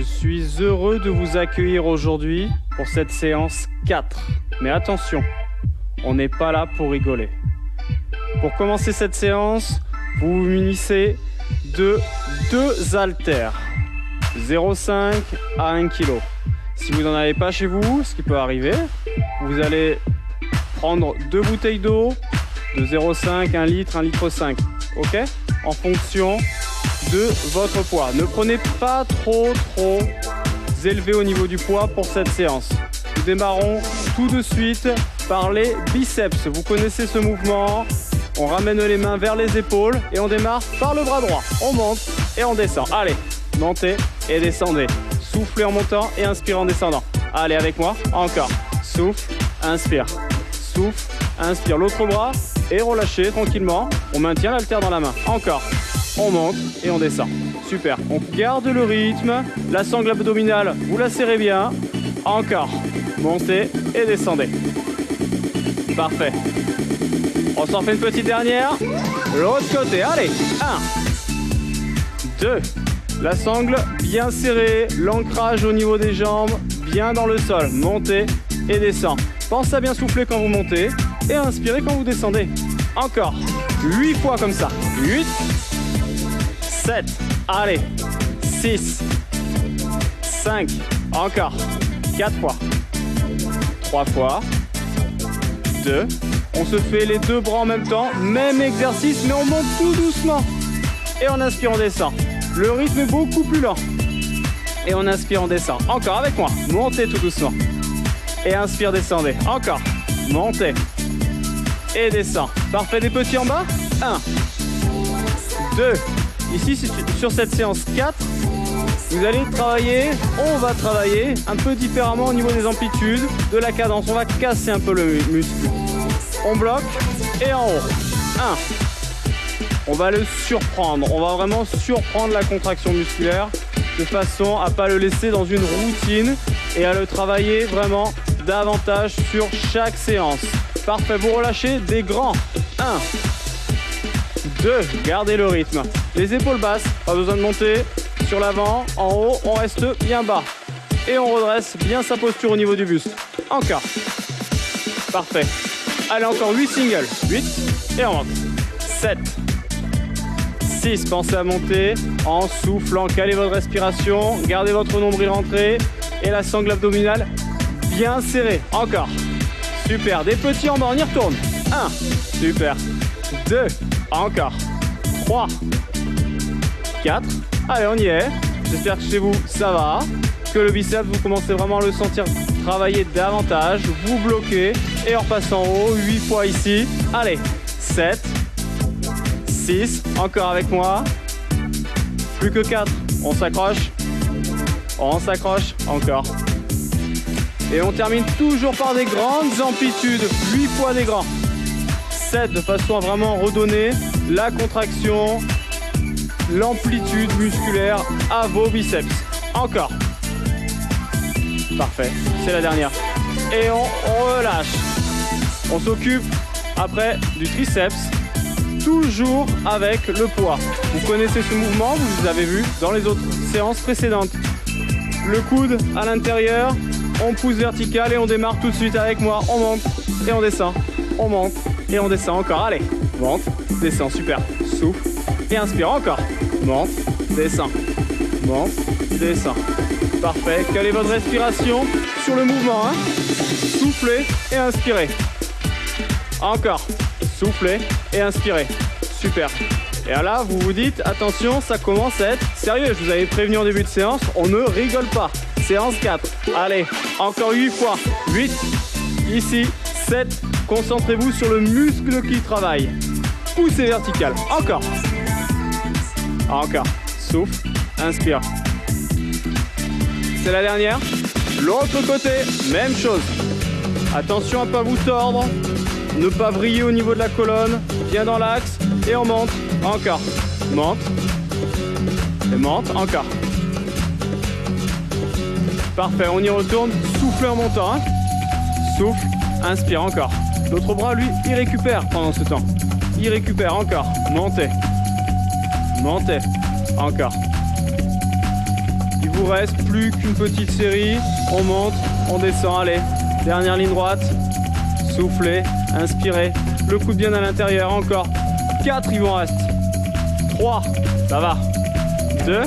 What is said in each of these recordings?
suis heureux de vous accueillir aujourd'hui pour cette séance 4. Mais attention, on n'est pas là pour rigoler. Pour commencer cette séance, vous vous munissez de 2 haltères, 0,5 à 1 kg. Si vous n'en avez pas chez vous, ce qui peut arriver, vous allez prendre 2 bouteilles d'eau de 0,5, 1 litre, 1,5 litre, ok? En fonction de votre poids. Ne prenez pas trop élevé au niveau du poids pour cette séance. Nous démarrons tout de suite par les biceps. Vous connaissez ce mouvement. On ramène les mains vers les épaules et on démarre par le bras droit. On monte et on descend. Allez, montez et descendez. Soufflez en montant et inspirez en descendant. Allez, avec moi, encore. Souffle, inspire. Souffle, inspire. L'autre bras et relâchez tranquillement. On maintient l'haltère dans la main. Encore. On monte et on descend. Super. On garde le rythme. La sangle abdominale, vous la serrez bien. Encore. Montez et descendez. Parfait. On s'en fait une petite dernière. L'autre côté. Allez. 1, 2. La sangle bien serrée. L'ancrage au niveau des jambes. Bien dans le sol. Montez et descend. Pensez à bien souffler quand vous montez. Et inspirez quand vous descendez. Encore. 8 fois comme ça. 8. 7. Allez. 6. 5. Encore. 4 fois. 3 fois. 2. On se fait les 2 bras en même temps. Même exercice, mais on monte tout doucement. Et on inspire, on descend. Le rythme est beaucoup plus lent. Et on inspire, on descend. Encore avec moi. Montez tout doucement. Et inspire, descendez. Encore. Montez. Et descend. Parfait, des petits en bas. 1. 2. Ici, sur cette séance 4, vous allez travailler, on va travailler un peu différemment au niveau des amplitudes, de la cadence. On va casser un peu le muscle. On bloque et en haut. 1. On va le surprendre. On va vraiment surprendre la contraction musculaire de façon à ne pas le laisser dans une routine et à le travailler vraiment davantage sur chaque séance. Parfait, vous relâchez des grands. 1. 2. Gardez le rythme. Les épaules basses, pas besoin de monter. Sur l'avant, en haut, on reste bien bas. Et on redresse bien sa posture au niveau du buste. Encore. Parfait. Allez, encore 8 singles. 8. Et on monte. 7. 6. Pensez à monter en soufflant. Calez votre respiration. Gardez votre nombril rentré. Et la sangle abdominale bien serrée. Encore. Super. Des petits en bas. On y retourne. 1. Super. 2. Encore. 3. 4. Allez, on y est. J'espère que chez vous, ça va. Que le biceps, vous commencez vraiment à le sentir travailler davantage. Vous bloquez et on repasse en haut. 8 fois ici. Allez. 7. 6. Encore avec moi. Plus que 4. On s'accroche. On s'accroche. Encore. Et on termine toujours par des grandes amplitudes. 8 fois des grands. 7 de façon à vraiment redonner la contraction, l'amplitude musculaire à vos biceps. Encore. Parfait, c'est la dernière. Et on relâche. On s'occupe après du triceps, toujours avec le poids. Vous connaissez ce mouvement, vous l'avez vu dans les autres séances précédentes. Le coude à l'intérieur, on pousse vertical et on démarre tout de suite avec moi. On monte et on descend. On monte et on descend encore. Allez, monte, descend, super. Souffle et inspire encore. Monte, descend. Monte, descend. Parfait. Calez votre respiration sur le mouvement. Soufflez et inspirez. Encore. Soufflez et inspirez. Super. Et là, vous vous dites, attention, ça commence à être sérieux. Je vous avais prévenu en début de séance, on ne rigole pas. Séance 4. Allez, encore 8 fois. 8. Ici, 7. Concentrez-vous sur le muscle qui travaille. Poussez vertical. Encore. Encore. Souffle. Inspire. C'est la dernière. L'autre côté, même chose. Attention à ne pas vous tordre. Ne pas vriller au niveau de la colonne. Bien dans l'axe. Et on monte. Encore. Monte. Et monte. Encore. Parfait. On y retourne. Soufflez en montant. Souffle. Inspire. Encore. L'autre bras, lui, il récupère pendant ce temps. Il récupère. Encore. Montez. Montez. Encore. Il vous reste plus qu'une petite série. On monte, on descend, allez. Dernière ligne droite. Soufflez, inspirez. Le coude bien à l'intérieur, encore. 4, il vous reste. 3, ça va. 2,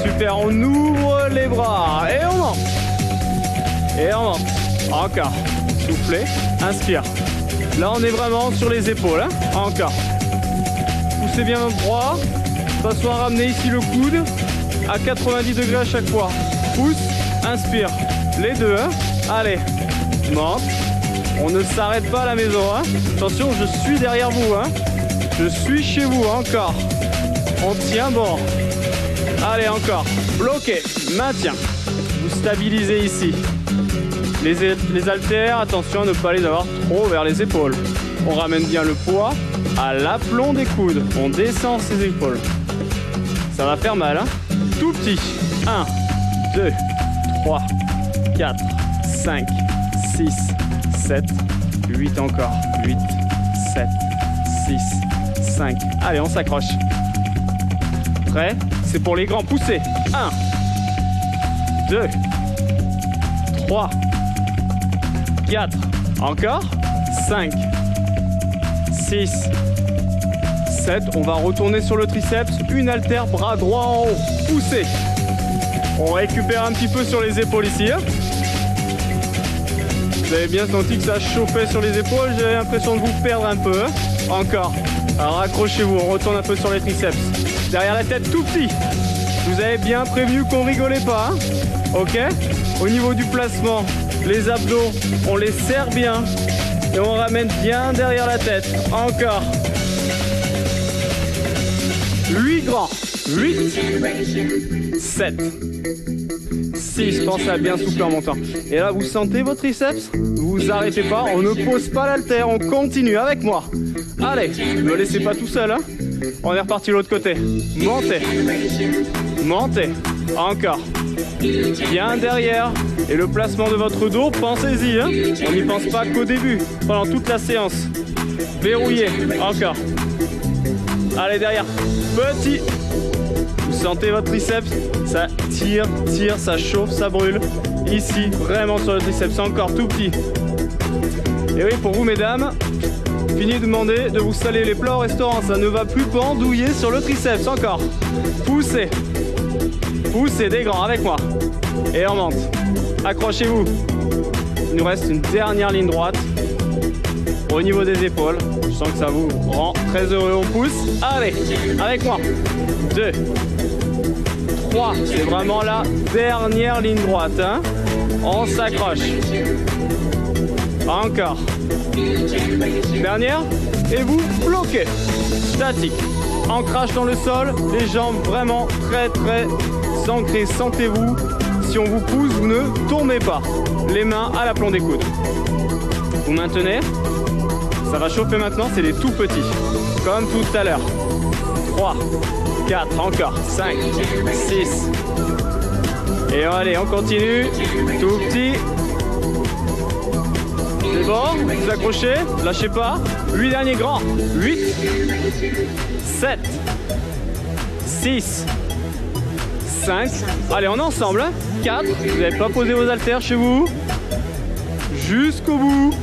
super, on ouvre les bras et on monte. Et on monte. Encore. Soufflez, inspire. Là, on est vraiment sur les épaules. Hein. Encore. Poussez bien votre bras. De façon à ramener ici le coude à 90 degrés à chaque fois. Pousse, inspire. Les deux. Hein. Allez. Monte. On ne s'arrête pas à la maison. Hein. Attention, je suis derrière vous. Hein. Je suis chez vous. Encore. On tient bon. Allez, encore. Bloqué. Maintien. Vous stabilisez ici. Les haltères, attention à ne pas les avoir trop vers les épaules. On ramène bien le poids à l'aplomb des coudes. On descend ses épaules. Ça va faire mal, hein. Tout petit. 1, 2, 3, 4, 5, 6, 7, 8 encore. 8, 7, 6, 5. Allez, on s'accroche. Prêt? C'est pour les grands. Poussez. 1, 2, 3, 4, encore, 5, 6, 7, on va retourner sur le triceps, une haltère, bras droit en haut, poussez. On récupère un petit peu sur les épaules ici. Hein. Vous avez bien senti que ça chauffait sur les épaules, j'avais l'impression de vous perdre un peu. Hein. Encore, alors accrochez-vous, on retourne un peu sur les triceps. Derrière la tête, tout petit. Vous avez bien prévenu qu'on rigolait pas. Hein. Ok. Au niveau du placement, les abdos, on les serre bien et on ramène bien derrière la tête. Encore. 8 grands. 8, 7, 6. Pensez à bien souffler en montant. Et là, vous sentez votre triceps? Vous arrêtez pas, on ne pose pas l'haltère, on continue avec moi. Allez, ne me laissez pas tout seul. Hein. On est reparti de l'autre côté. Montez. Montez. Encore. Bien derrière. Et le placement de votre dos, pensez-y. Hein. On n'y pense pas qu'au début. Pendant toute la séance. Verrouillez. Encore. Allez, derrière. Petit. Vous sentez votre triceps? Ça tire, ça chauffe, ça brûle. Ici, vraiment sur le triceps. Encore tout petit. Et oui, pour vous, mesdames, fini de demander de vous saler les plats au restaurant. Ça ne va plus pendouiller sur le triceps. Encore. Poussez. Poussez des grands avec moi. Et on monte. Accrochez-vous. Il nous reste une dernière ligne droite. Au niveau des épaules. Je sens que ça vous rend très heureux. On pousse. Allez, avec moi. 2, 3. C'est vraiment la dernière ligne droite. Hein. On s'accroche. Encore. Dernière. Et vous bloquez. Statique. Ancrage dans le sol. Les jambes vraiment très ancrées. Sentez-vous. Si on vous pousse, vous ne tournez pas. Les mains à l'aplomb des coudes. Vous maintenez. Ça va chauffer maintenant, c'est les tout petits. Comme tout à l'heure. 3, 4, encore. 5, 6. Et allez, on continue. Tout petit. C'est bon, vous accrochez, lâchez pas. 8 derniers grands. 8, 7, 6, 5. Allez, on est ensemble. 4. Vous n'avez pas posé vos haltères chez vous. Jusqu'au bout.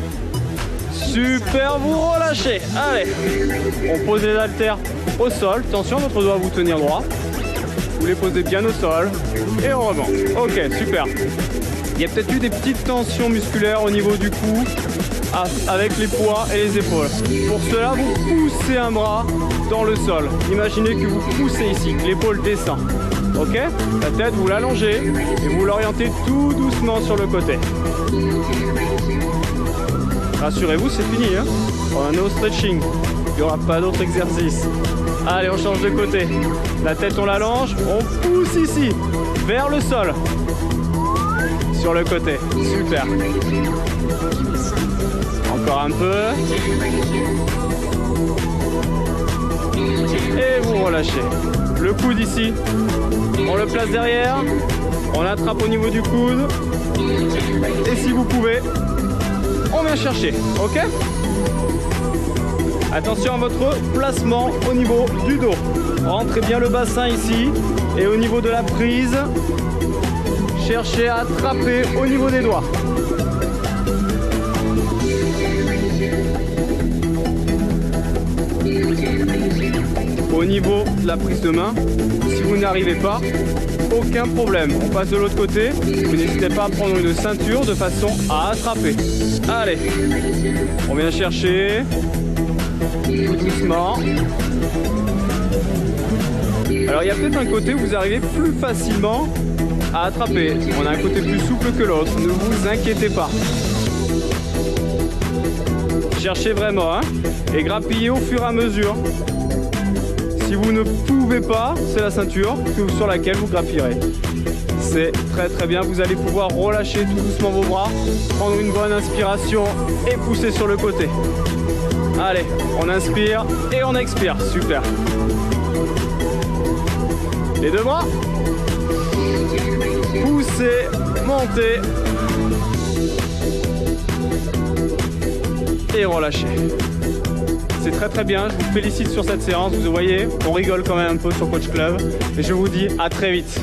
Super, vous relâchez. Allez. On pose les haltères au sol. Attention, votre doigt vous tenir droit. Vous les posez bien au sol. Et on remonte. Ok, super. Il y a peut-être eu des petites tensions musculaires au niveau du cou avec les poids et les épaules. Pour cela, vous poussez un bras dans le sol. Imaginez que vous poussez ici, que l'épaule descend. Ok? La tête, vous l'allongez et vous l'orientez tout doucement sur le côté. Rassurez-vous, c'est fini. Hein? On est au stretching. Il n'y aura pas d'autre exercice. Allez, on change de côté. La tête, on l'allonge. On pousse ici, vers le sol. Sur le côté. Super. Encore un peu. Et vous relâchez. Le coude ici. On le place derrière. On attrape au niveau du coude. Et si vous pouvez, on vient chercher. Ok? Attention à votre placement au niveau du dos. Rentrez bien le bassin ici. Et au niveau de la prise, cherchez à attraper au niveau des doigts. Au niveau de la prise de main, si vous n'arrivez pas, aucun problème. On passe de l'autre côté. Vous n'hésitez pas à prendre une ceinture de façon à attraper. Allez, on vient chercher tout doucement. Alors il y a peut-être un côté où vous arrivez plus facilement à attraper. On a un côté plus souple que l'autre, ne vous inquiétez pas. Cherchez vraiment, hein, et grappillez au fur et à mesure. Si vous ne pouvez pas, c'est la ceinture sur laquelle vous grappillerez. C'est très très bien, vous allez pouvoir relâcher tout doucement vos bras, prendre une bonne inspiration et pousser sur le côté. Allez, on inspire et on expire, super. Les deux bras. Poussez, montez. Et relâchez. C'est très très bien, je vous félicite sur cette séance. Vous voyez, on rigole quand même un peu sur Coach Club. Et je vous dis à très vite.